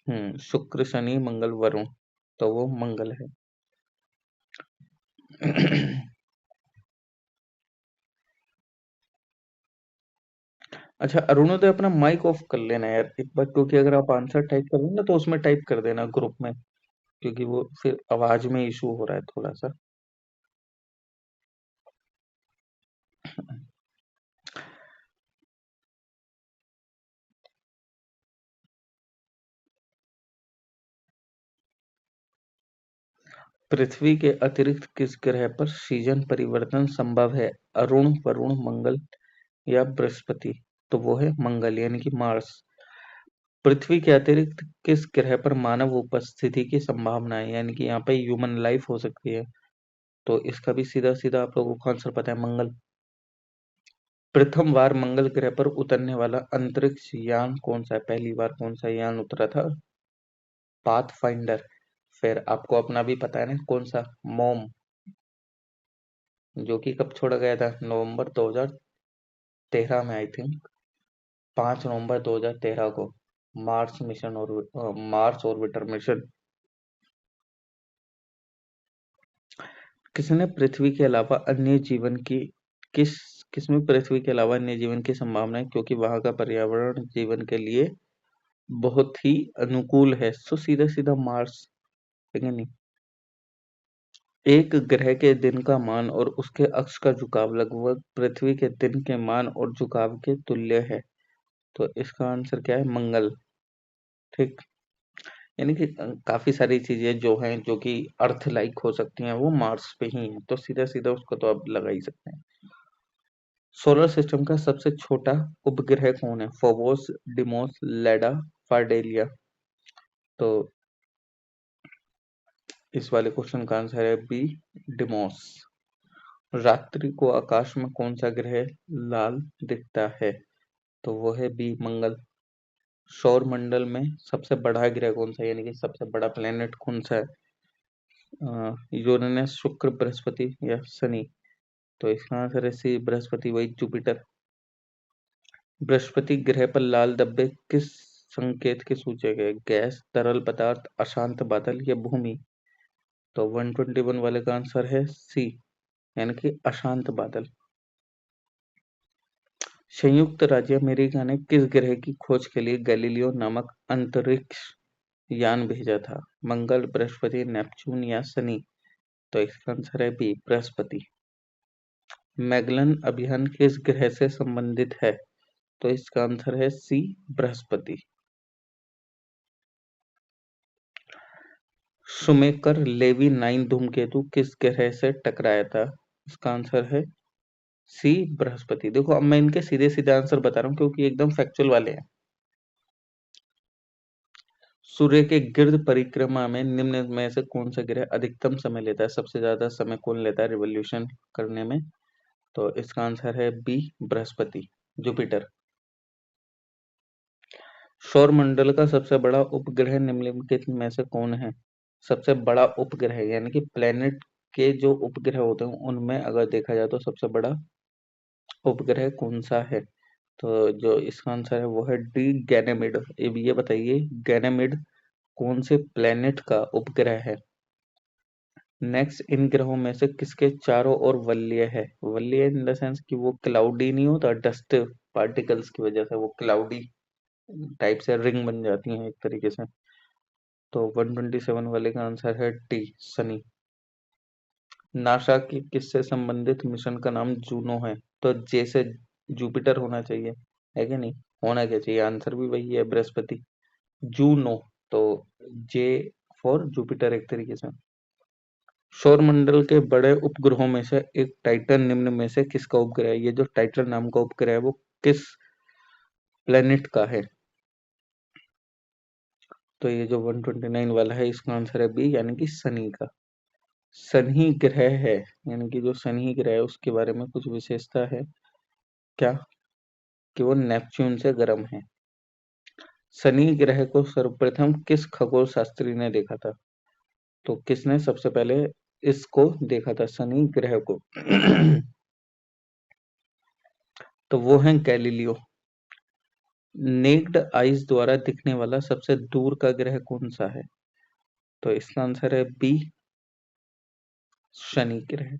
है, शुक्र, शनि, मंगल, वरुण। तो वो मंगल है। अच्छा अरुणोदय, अपना माइक ऑफ कर लेना यार एक बार, क्योंकि अगर आप आंसर टाइप कर ना तो उसमें टाइप कर देना ग्रुप में, क्योंकि वो फिर आवाज में इशू हो रहा है थोड़ा सा। पृथ्वी के अतिरिक्त किस ग्रह पर सीजन परिवर्तन संभव है? अरुण, वरुण, मंगल या बृहस्पति? तो वो है मंगल, यानी कि मार्स। पृथ्वी के अतिरिक्त किस ग्रह पर मानव उपस्थिति की संभावना है? यानी कि यहाँ पे ह्यूमन लाइफ हो सकती है। तो इसका भी सीधा सीधा आप लोगों को आंसर पता है, मंगल। प्रथम बार मंगल ग्रह पर उतरने वाला अंतरिक्ष यान कौन सा है? पहली बार कौन सा यान उतरा था? Path finder. फिर आपको अपना भी पता है ना कौन सा, मोम, जो कि कब छोड़ा गया था? नवंबर 2013 में, आई थिंक 5 नवंबर 2013 को। मार्स मिशन और मार्स ऑर्बिटर मिशन। किसने पृथ्वी के अलावा अन्य जीवन की किस किसमें पृथ्वी के अलावा अन्य जीवन की संभावना है, क्योंकि वहां का पर्यावरण जीवन के लिए बहुत ही अनुकूल है? सो सीधा सीधा मार्स है कि नहीं? एक ग्रह के दिन का मान और उसके अक्ष का झुकाव लगभग पृथ्वी के दिन के मान और झुकाव के तुल्य है। तो इसका आंसर क्या है? मंगल। ठीक, यानी कि काफी सारी चीजें जो हैं जो कि अर्थ लाइक हो सकती हैं वो मार्स पे ही हैं, तो सीधा सीधा उसको तो आप लगा ही सकते हैं। सोलर सिस्टम का सबसे छोटा उपग्रह कौन है? फोबोस, डिमोस, लेडा, फार्डेलिया? तो इस वाले क्वेश्चन का आंसर है बी, डिमोस। रात्रि को आकाश में कौन सा ग्रह लाल दिखता है? तो वो है बी, मंगल। सौर मंडल में सबसे बड़ा ग्रह कौन सा है, यानी कि सबसे बड़ा प्लेनेट कौन सा है? यूरेनस, शुक्र, बृहस्पति या शनि? तो इसका आंसर है सी, बृहस्पति, वही जुपिटर। बृहस्पति ग्रह पर लाल धब्बे किस संकेत के सूचक है? गैस, तरल पदार्थ, अशांत बादल या भूमि? तो 121 वाले का आंसर है सी, यानी कि अशांत बादल। संयुक्त राज्य अमेरिका ने किस ग्रह की खोज के लिए गैलीलियो नामक अंतरिक्ष यान भेजा था? मंगल, बृहस्पति, नेपच्यून या शनि? तो इसका आंसर है बी, बृहस्पति। मैगलन अभियान किस ग्रह से संबंधित है? तो इसका आंसर है सी, बृहस्पति। शुमेकर लेवी 9 धूमकेतु किस ग्रह से टकराया था? इसका आंसर है सी, बृहस्पति। देखो अब मैं इनके सीधे सीधे आंसर बता रहा हूँ क्योंकि एकदम फैक्चुअल वाले हैं। सूर्य के गिर्द परिक्रमा में निम्न में से कौन सा ग्रह अधिकतम समय लेता है? सबसे ज्यादा समय कौन लेता है रिवोल्यूशन करने में? तो इसका आंसर है बी, बृहस्पति, जुपिटर। सौर मंडल का सबसे बड़ा उपग्रह निम्नलिखित में से कौन है? सबसे बड़ा उपग्रह यानी कि प्लेनेट के जो उपग्रह होते हैं उनमें अगर देखा जाए तो सबसे बड़ा उपग्रह कौन सा है? तो जो इसका आंसर है वो है डी, गैनेमिड। अब ये बताइए गैनेमिड कौन से प्लेनेट का उपग्रह है? नेक्स्ट, इन ग्रहों में से किसके चारों ओर वलय है? वलय इन द सेंस कि वो क्लाउडी नहीं होता, डस्ट पार्टिकल्स की वजह से वो क्लाउडी टाइप से रिंग बन जाती है एक तरीके से। तो 127 वाले का आंसर है डी, सनी। नासा की किससे संबंधित मिशन का नाम जूनो है? तो जे से जुपिटर होना चाहिए, है कि नहीं? होना क्या चाहिए? आंसर भी वही है, बृहस्पति। जूनो, तो जे फॉर जुपिटर एक तरीके से। सौरमंडल के बड़े उपग्रहों में से एक टाइटन निम्न में से किसका उपग्रह है? ये जो टाइटन नाम का उपग्रह है वो किस प्लेनेट का है? तो ये जो 129 वाला है इसका आंसर है बी, यानी कि शनि का। शनि ग्रह है, यानी कि जो शनि ग्रह है उसके बारे में कुछ विशेषता है क्या? कि वो नेपच्यून से गर्म है। शनि ग्रह को सर्वप्रथम किस खगोल शास्त्री ने देखा था? तो किसने सबसे पहले इसको देखा था, शनि ग्रह को? तो वो है गैलीलियो। नेक्ड आइज द्वारा दिखने वाला सबसे दूर का ग्रह कौन सा है? तो इसका आंसर है बी, शनि ग्रह।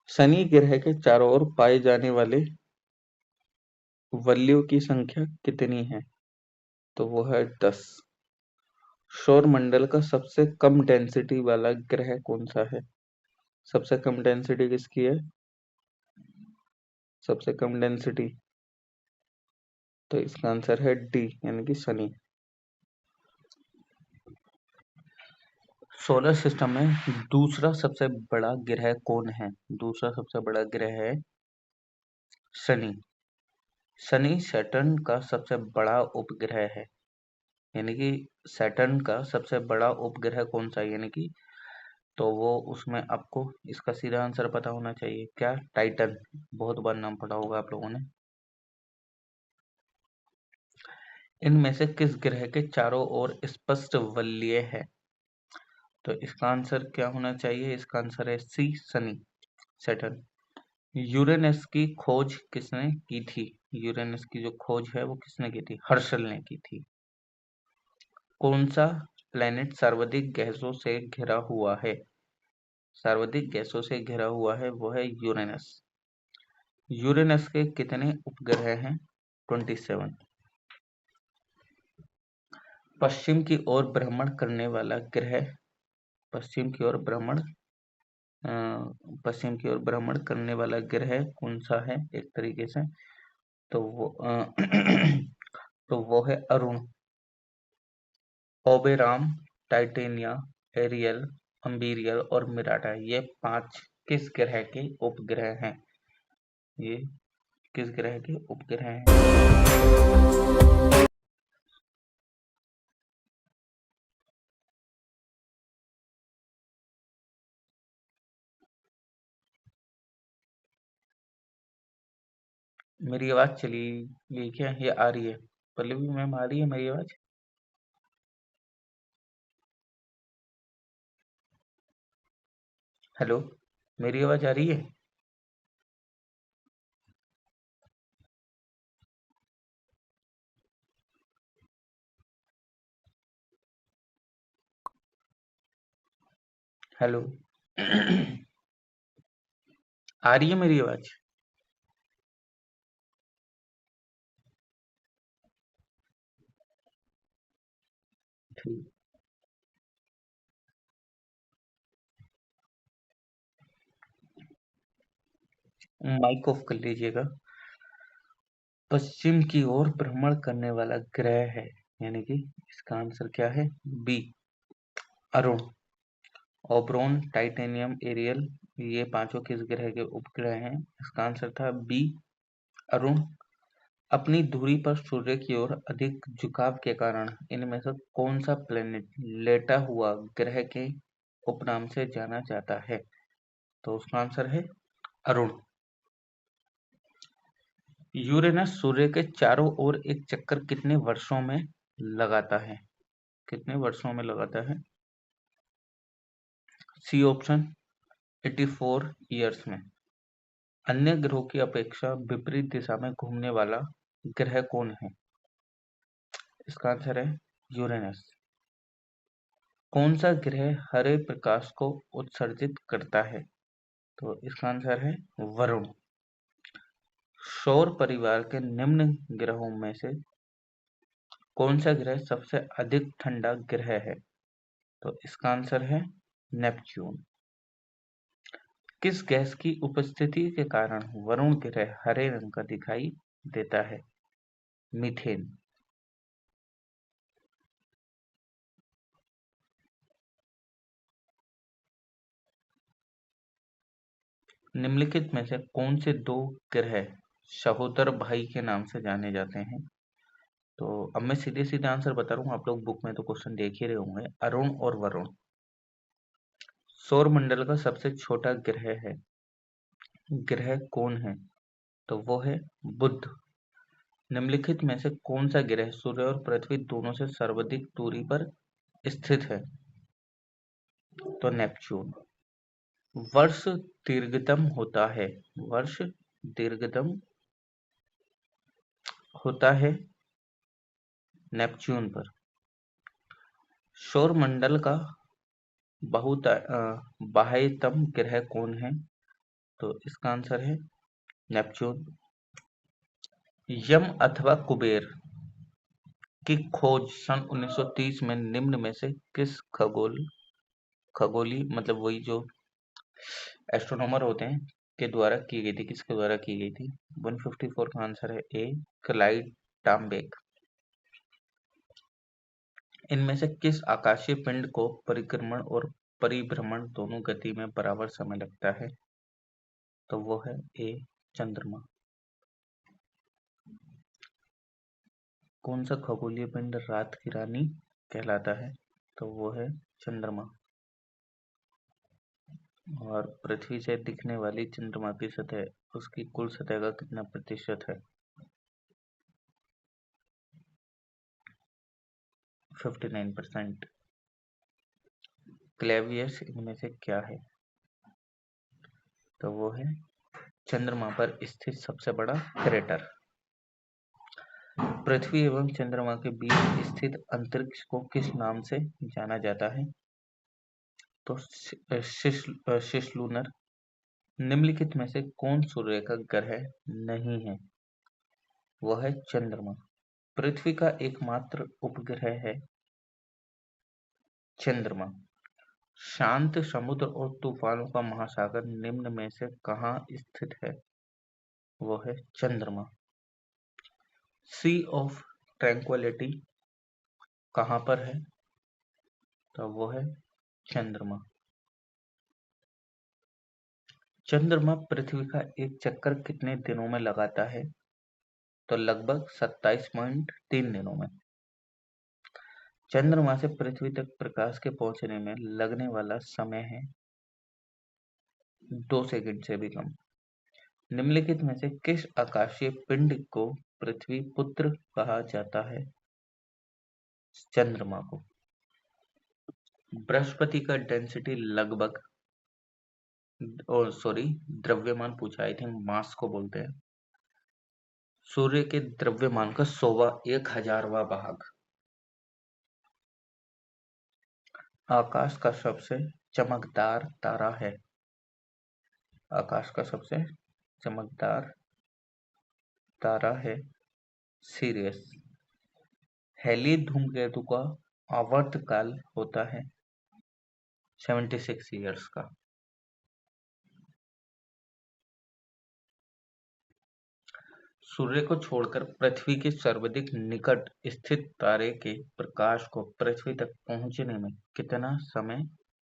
शनि ग्रह के चारों ओर पाए जाने वाले वलयों की संख्या कितनी है? तो वो है 10। सौर मंडल का सबसे कम डेंसिटी वाला ग्रह कौन सा है? सबसे कम डेंसिटी किसकी है? सबसे कम डेंसिटी, तो इसका आंसर है डी, यानी कि शनि। सोलर सिस्टम में दूसरा सबसे बड़ा ग्रह कौन है? दूसरा सबसे बड़ा ग्रह है शनि। शनि सैटर्न का सबसे बड़ा उपग्रह है, यानी कि सैटर्न का सबसे बड़ा उपग्रह कौन सा है? यानी कि तो वो उसमें आपको इसका सीधा आंसर पता होना चाहिए, क्या? टाइटन। बहुत बार नाम पढ़ा होगा आप लोगों ने। इनमें से किस ग्रह के चारों ओर स्पष्ट वलय है? तो इसका आंसर क्या होना चाहिए? इसका आंसर है सी, शनि, सैटर्न। यूरेनस की खोज किसने की थी? यूरेनस की जो खोज है वो किसने की थी? हर्शल ने की थी। कौन सा प्लेनेट सर्वाधिक गैसों से घिरा हुआ है? सर्वाधिक गैसों से घिरा हुआ है वो है यूरेनस। यूरेनस के कितने उपग्रह हैं? 27। पश्चिम की ओर भ्रमण करने वाला ग्रह, पश्चिम की ओर भ्रमण पश्चिम की ओर भ्रमण करने वाला ग्रह कौन सा है एक तरीके से? तो वो तो वो है अरुण। ओबेरॉन, टाइटेनिया, एरियल, अम्बेरियल और मिराटा, ये 5 किस ग्रह के उपग्रह हैं? ये किस ग्रह के उपग्रह हैं? मेरी आवाज चली गई क्या? ये आ रही है? पल्लवी मैम आ रही है मेरी आवाज? हेलो, मेरी आवाज आ रही है? हेलो। आ रही है मेरी आवाज? ठीक, माइक ऑफ कर लीजिएगा। पश्चिम की ओर भ्रमण करने वाला ग्रह है, यानी कि इसका आंसर क्या है? बी, अरुण। ओबरोन, टाइटेनियम, एरियल, ये पांचों किस ग्रह के उपग्रह हैं? इसका आंसर था बी, अरुण। अपनी दूरी पर सूर्य की ओर अधिक झुकाव के कारण इनमें से कौन सा प्लेनेट लेटा हुआ ग्रह के उपनाम से जाना जाता है? तो उसका आंसर है अरुण। यूरेनस सूर्य के चारों ओर एक चक्कर कितने वर्षों में लगाता है? कितने वर्षों में लगाता है? सी ऑप्शन, 84 ईयर्स में। अन्य ग्रहों की अपेक्षा विपरीत दिशा में घूमने वाला ग्रह कौन है? इसका आंसर है यूरेनस। कौन सा ग्रह हरे प्रकाश को उत्सर्जित करता है? तो इसका आंसर है वरुण। सौर परिवार के निम्न ग्रहों में से कौन सा ग्रह सबसे अधिक ठंडा ग्रह है? तो इसका आंसर है नेपच्यून। किस गैस की उपस्थिति के कारण वरुण ग्रह हरे रंग का दिखाई देता है? मीथेन। निम्नलिखित में से कौन से दो ग्रह सहोदर भाई के नाम से जाने जाते हैं? तो अब मैं सीधे सीधे आंसर बता रहा हूँ, आप लोग बुक में तो क्वेश्चन देख ही रहे होंगे। अरुण और वरुण। सौर मंडल का सबसे छोटा ग्रह कौन है? तो वो है बुध। निम्नलिखित में से कौन सा ग्रह सूर्य और पृथ्वी दोनों से सर्वाधिक दूरी पर स्थित है? तो नेपच्यून। वर्ष दीर्घतम होता है। वर्ष दीर्घतम होता है नेपच्यून पर। सौर मंडल का बाह्यतम ग्रह कौन है? तो इसका आंसर है नेपच्यून। यम अथवा कुबेर की खोज सन 1930 में निम्न में से किस खगोली मतलब वही जो एस्ट्रोनॉमर होते हैं के द्वारा की गई थी? किसके द्वारा की गई थी? 154 का आंसर है ए, क्लाइड टाम्बेक। इनमें से किस आकाशीय पिंड को परिक्रमण और परिभ्रमण दोनों गति में बराबर समय लगता है? तो वो है ए, चंद्रमा। कौन सा खगोलीय पिंड रात की रानी कहलाता है? तो वो है चंद्रमा। और पृथ्वी से दिखने वाली चंद्रमा की सतह उसकी कुल सतह का कितना प्रतिशत है? 59%। क्लेवियस इनमें से क्या है? तो वो है चंद्रमा पर स्थित सबसे बड़ा क्रेटर। पृथ्वी एवं चंद्रमा के बीच स्थित अंतरिक्ष को किस नाम से जाना जाता है? तो सिसलुनर। निम्नलिखित में से कौन सूर्य का ग्रह नहीं है? वह है चंद्रमा। पृथ्वी का एकमात्र उपग्रह है चंद्रमा। शांत समुद्र और तूफानों का महासागर निम्न में से कहाँ स्थित है? वो है चंद्रमा। सी ऑफ ट्रैंक्विलिटी कहाँ पर है? तो वो है चंद्रमा। चंद्रमा पृथ्वी का एक चक्कर कितने दिनों में लगाता है? तो लगभग 27.3 दिनों में। चंद्रमा से पृथ्वी तक प्रकाश के पहुंचने में लगने वाला समय है 2 सेकंड से भी कम। निम्नलिखित में से किस आकाशीय पिंड को पृथ्वी पुत्र कहा जाता है? चंद्रमा को। बृहस्पति का डेंसिटी लगभग सॉरी द्रव्यमान पूछा, आई थिंक मास को बोलते हैं। सूर्य के द्रव्यमान का 100वां भाग। आकाश का सबसे चमकदार तारा है। आकाश का सबसे चमकदार तारा है सीरियस। हेली धूमकेतु का आवर्तकाल होता है 76 ईयर्स का। सूर्य को छोड़कर पृथ्वी के सर्वाधिक निकट स्थित तारे के प्रकाश को पृथ्वी तक पहुंचने में कितना समय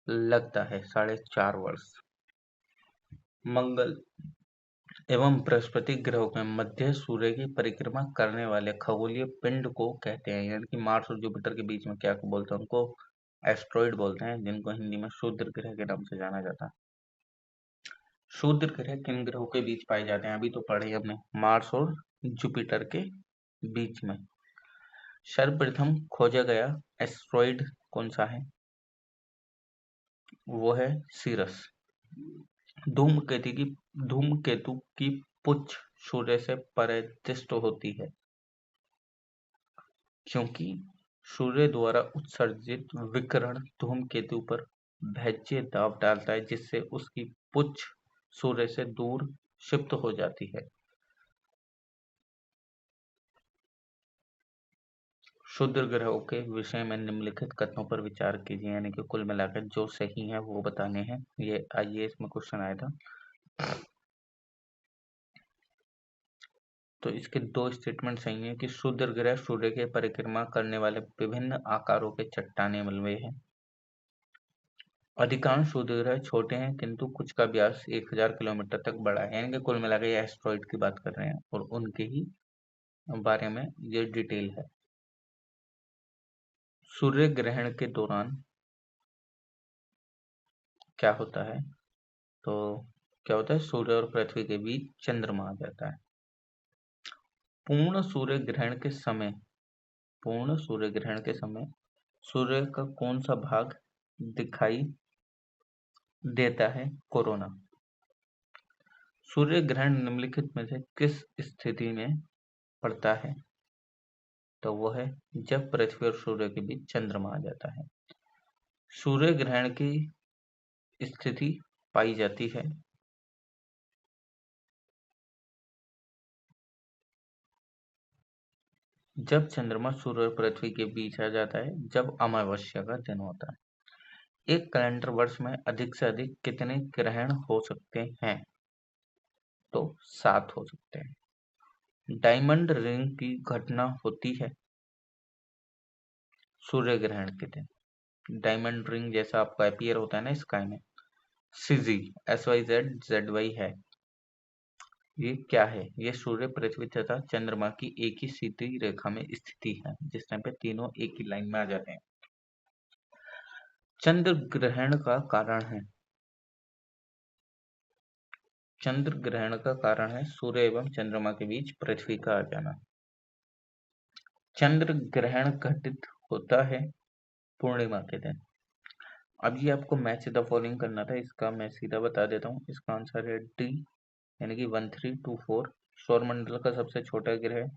लगता है? 4.5 वर्ष। मंगल एवं बृहस्पति ग्रहों के मध्य सूर्य की परिक्रमा करने वाले खगोलीय पिंड को कहते हैं, यानी कि मार्स और जुपिटर के बीच में क्या बोलते हैं? उनको एस्ट्रॉइड बोलते हैं, जिनको हिंदी में क्षुद्र ग्रह के नाम से जाना जाता है। क्षुद्र ग्रह किन ग्रहों के बीच पाए जाते हैं? अभी तो पढ़े हमने, मार्स और जुपिटर के बीच में। सर्वप्रथम खोजा गया एस्ट्रॉइड कौन सा है? वो है सीरस। धूमकेतु की पुच्छ सूर्य से परिदृष्ट होती है, क्योंकि सूर्य द्वारा उत्सर्जित विकिरण धूमकेतु पर भैज्य दाब डालता है, जिससे उसकी पुच्छ सूर्य से दूर शिफ्ट हो जाती है। क्षुद्र ग्रहों के विषय में निम्नलिखित कथनों पर विचार कीजिए, यानी कि कुल मिलाकर जो सही है वो बताने हैं। ये आइए इसमें क्वेश्चन आया था, तो इसके दो स्टेटमेंट सही हैं कि क्षुद्र ग्रह सूर्य के परिक्रमा करने वाले विभिन्न आकारों के चट्टाने मलबे हैं। अधिकांश क्षुद्र ग्रह छोटे हैं, किंतु कुछ का व्यास 1000 किलोमीटर तक बड़ा है, यानी कि कुल मिलाकर ये एस्ट्रॉइड की बात कर रहे हैं और उनके ही बारे में ये डिटेल है। सूर्य ग्रहण के दौरान क्या होता है, तो क्या होता है, सूर्य और पृथ्वी के बीच चंद्रमा आ जाता है। पूर्ण सूर्य ग्रहण के समय सूर्य का कौन सा भाग दिखाई देता है? कोरोना। सूर्य ग्रहण निम्नलिखित में से किस स्थिति में पड़ता है? तो वो है जब पृथ्वी और सूर्य के बीच चंद्रमा आ जाता है। सूर्य ग्रहण की स्थिति पाई जाती है जब चंद्रमा सूर्य और पृथ्वी के बीच आ जाता है, जब अमावस्या का दिन होता है। एक कैलेंडर वर्ष में अधिक से अधिक कितने ग्रहण हो सकते हैं? तो 7 हो सकते हैं। डायमंड रिंग की घटना होती है सूर्य ग्रहण के दिन। डायमंड रिंग जैसा आपका अपीयर होता है ना स्काई में, सीजी SYZ है। ये क्या है? ये सूर्य, पृथ्वी तथा चंद्रमा की एक ही सीधी रेखा में स्थिति है, जिस टाइम पे तीनों एक ही लाइन में आ जाते हैं। चंद्र ग्रहण का कारण है चंद्र ग्रहण का कारण है सूर्य एवं चंद्रमा के बीच पृथ्वी का आ जाना। चंद्र ग्रहण घटित होता है पूर्णिमा के दिन। अब ये आपको मैच द फॉलोइंग करना था, इसका मैं सीधा बता देता हूँ। इसका आंसर है डी, यानी कि 1324। सौरमंडल का सबसे छोटा ग्रह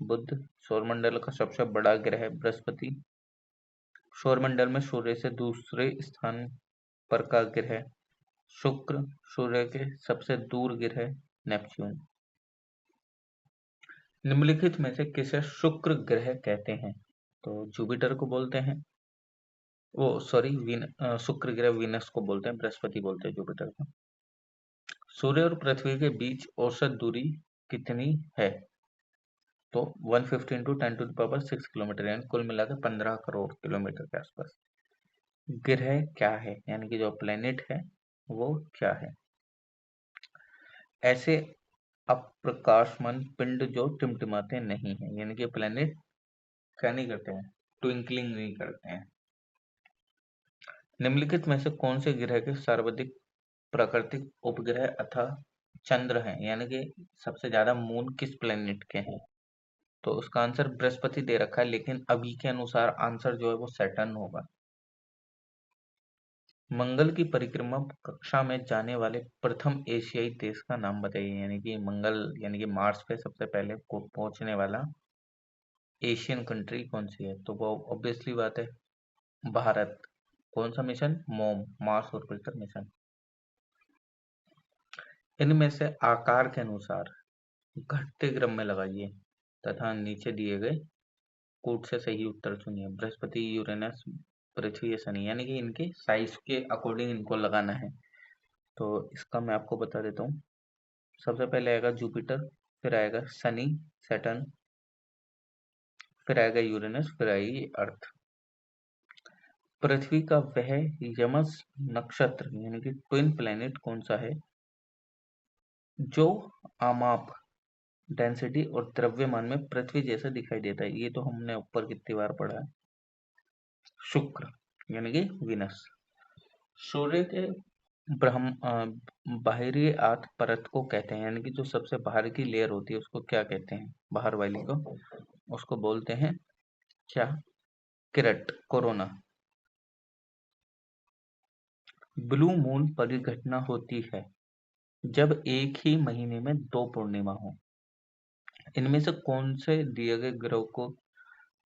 बुध, सौरमंडल का सबसे बड़ा ग्रह बृहस्पति, सौरमंडल में सूर्य से दूसरे स्थान पर का ग्रह शुक्र, सूर्य के सबसे दूर ग्रह नेपच्यून। निम्नलिखित में से किसे शुक्र ग्रह कहते हैं? तो जुपिटर को बोलते हैं, वो सॉरी शुक्र ग्रह वीनस को बोलते हैं, बृहस्पति बोलते हैं जुपिटर को। सूर्य और पृथ्वी के बीच औसत दूरी कितनी है? तो 150 इंटू 10⁶ किलोमीटर, यानी कुल मिलाकर 15 करोड़ किलोमीटर के आसपास। ग्रह क्या है, यानी कि जो प्लेनेट है वो क्या है? ऐसे अप्रकाशमान पिंड जो टिमटिमाते नहीं है, यानी कि प्लेनेट क्या नहीं करते हैं, ट्विंकलिंग नहीं करते हैं। निम्नलिखित में से कौन से ग्रह के सर्वाधिक प्राकृतिक उपग्रह अथवा चंद्र हैं, यानी कि सबसे ज्यादा मून किस प्लेनेट के हैं? तो उसका आंसर बृहस्पति दे रखा है, लेकिन अभी के अनुसार आंसर जो है वो सैटर्न होगा। मंगल की परिक्रमा कक्षा में जाने वाले प्रथम एशियाई देश का नाम बताइए, यानी कि मंगल यानी कि मार्स पे सबसे पहले पहुंचने वाला एशियन कंट्री कौन सी है? तो वो ऑब्वियसली बात है भारत। कौन सा मिशन? मोम, मार्स ऑर्बिटर मिशन। इनमें से आकार के अनुसार घटते क्रम में लगाइए तथा नीचे दिए गए कूट से सही उत्तर चुनिए। बृहस्पति, यूरेनस, पृथ्वी या शनि, यानी कि इनके साइज के अकॉर्डिंग इनको लगाना है। तो इसका मैं आपको बता देता हूँ। सबसे पहले आएगा जुपिटर, फिर आएगा शनि, सैटर्न, फिर आएगा यूरेनस, फिर आएगी अर्थ। पृथ्वी का वह यमस नक्षत्र यानी कि ट्विन प्लैनेट कौन सा है जो आमाप, डेंसिटी और द्रव्यमान में पृथ्वी जैसा दिखाई देता है? ये तो हमने ऊपर कितनी बार पढ़ा है। शुक्र यानी कि विनस। सूर्य के बाहरी आत परत को कहते हैं, यानी कि जो सबसे बाहर की लेयर होती है उसको क्या कहते हैं? बाहर वाली को, उसको बोलते हैं क्या? किरट, कोरोना। ब्लू मून परिघटना होती है जब एक ही महीने में 2 पूर्णिमा हो। इनमें से कौन से दिए गए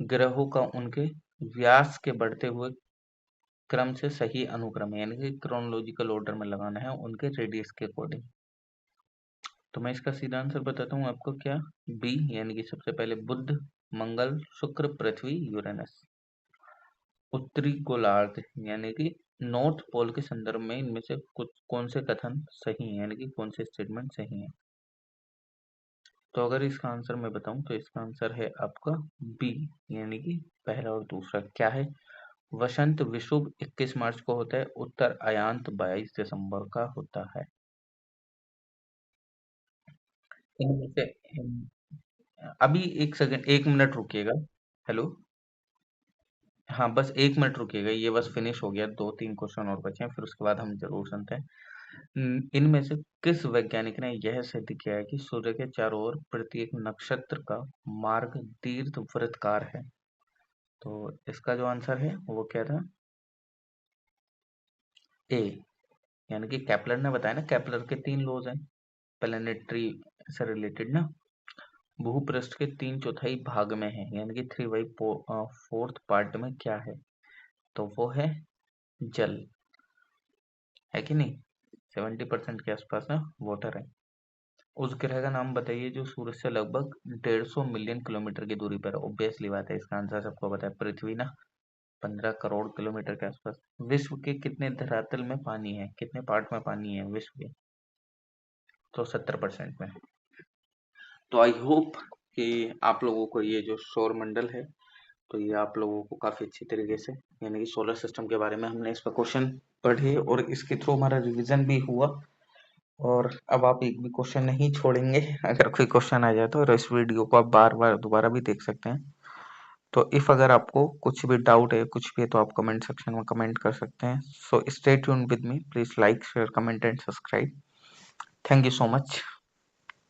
ग्रहों का उनके व्यास के बढ़ते हुए क्रम से सही अनुक्रम है, यानी कि क्रोनोलॉजिकल ऑर्डर में लगाना है उनके रेडियस के अकॉर्डिंग। तो मैं इसका सीधा आंसर बताता हूँ आपको, क्या बी, यानी कि सबसे पहले बुध, मंगल, शुक्र, पृथ्वी, यूरेनस। उत्तरी गोलार्ध यानी कि नॉर्थ पोल के संदर्भ में इनमें से कुछ कौन से कथन सही है, यानी कि कौन से स्टेटमेंट सही है। तो अगर इसका आंसर मैं बताऊं तो इसका आंसर है आपका बी, यानी कि पहला और दूसरा। क्या है? वसंत विषुव 21 मार्च को होता है, उत्तर अयांत 22 दिसंबर का होता है। इनमें से अभी एक सेकंड, 1 मिनट रुकिएगा। हेलो। हाँ, बस 1 मिनट रुकिएगा, ये बस फिनिश हो गया, 2-3 क्वेश्चन और बचे हैं, फिर उसके बाद हम जरूर सुनते हैं। इनमें से किस वैज्ञानिक ने यह सिद्ध किया है कि सूर्य के चारों ओर प्रत्येक नक्षत्र का मार्ग दीर्घवृत्ताकार है? तो इसका जो आंसर है वो क्या था? ए, यानी कि केपलर ने बताया ना, केपलर के 3 लॉज हैं प्लेनेटरी से रिलेटेड ना। भूपृष्ठ के 3/4 भाग में है, यानी कि 3/4 पार्ट में क्या है? तो वो है जल, है कि नहीं? 70% के आसपास ना वाटर है। उस ग्रह का नाम बताइए जो सूरज से लगभग 150 मिलियन किलोमीटर की दूरी पर है। ऑब्वियसली बात है, इसका आंसर सबको पता है, पृथ्वी ना। 15 करोड़ किलोमीटर के आसपास। विश्व के कितने धरातल में पानी है, कितने पार्ट में पानी है विश्व के? तो 70% में। तो आई होप कि आप लोगों को ये जो सौर मंडल है, तो ये आप लोगों को काफी अच्छी तरीके से, यानी कि सोलर सिस्टम के बारे में हमने इस पर क्वेश्चन पढ़े और इसके थ्रू हमारा रिवीजन भी हुआ। और अब आप एक भी क्वेश्चन नहीं छोड़ेंगे। अगर कोई क्वेश्चन आ जाए तो और इस वीडियो को आप बार बार दोबारा भी देख सकते हैं। तो इफ अगर आपको कुछ भी डाउट है, कुछ भी है, तो आप कमेंट सेक्शन में कमेंट कर सकते हैं। So stay tuned with me, please like, share, comment and subscribe. Thank you so much.